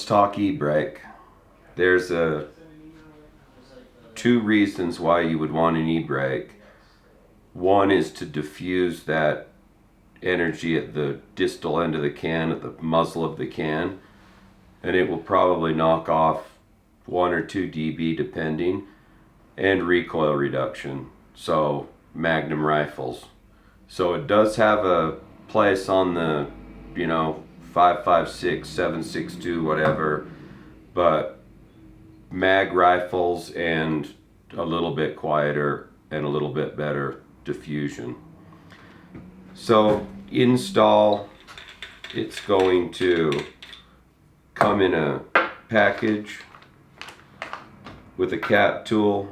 talk e-brake. There's two reasons why you would want an e-brake. One is to diffuse that energy at the distal end of the can, at the muzzle of the can, and it will probably knock off 1 or 2 dB depending, and recoil reduction, so magnum rifles. So it does have a place on the 5.56, 7.62, whatever, but mag rifles and a little bit quieter and a little bit better diffusion. So install, it's going to come in a package with a cap tool.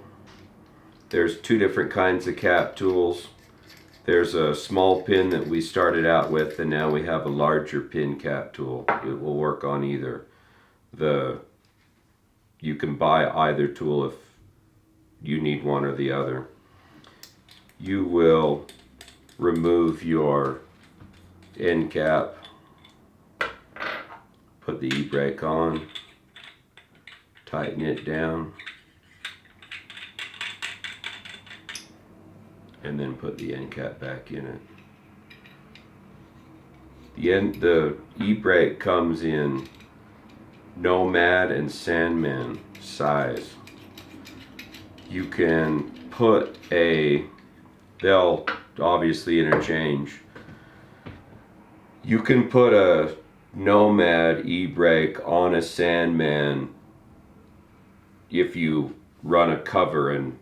There's 2 different kinds of cap tools. There's a small pin that we started out with, and now we have a larger pin cap tool. It will work on either. You can buy either tool if you need one or the other. You will remove your end cap, put the e-brake on, tighten it down, and then put the end cap back in it. The e-brake comes in Nomad and Sandman size. You can put they'll obviously interchange. You can put a Nomad e-brake on a Sandman if you run a cover and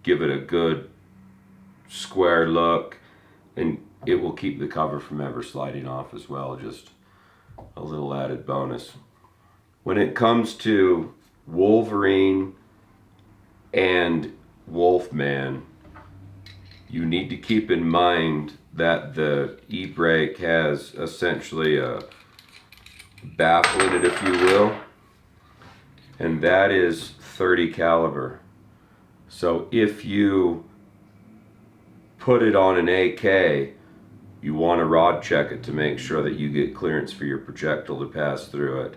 give it a good square look, and it will keep the cover from ever sliding off as well. Just a little added bonus. When it comes to Wolverine and Wolfman, you need to keep in mind that the e-brake has essentially a baffle in it, if you will, and that is 30 caliber. So if you put it on an AK, you want to rod check it to make sure that you get clearance for your projectile to pass through it.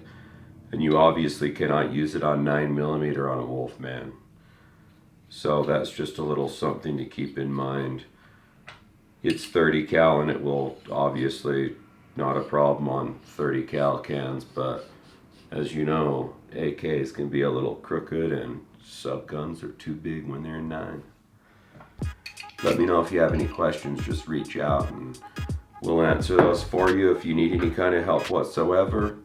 And you obviously cannot use it on 9mm on a Wolfman. So that's just a little something to keep in mind. It's 30 cal and it will obviously not a problem on 30 cal cans, but as you know, AKs can be a little crooked and sub guns are too big when they're 9. Let me know if you have any questions, just reach out and we'll answer those for you. If you need any kind of help whatsoever,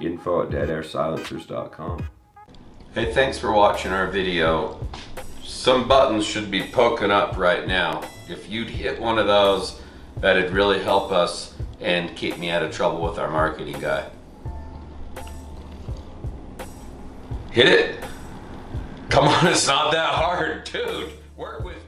info@deadAirSilencers.com. Hey, thanks for watching our video. Some buttons should be poking up right now. If you'd hit one of those, that'd really help us and keep me out of trouble with our marketing guy. Hit it! Come on, it's not that hard, dude. Work with me.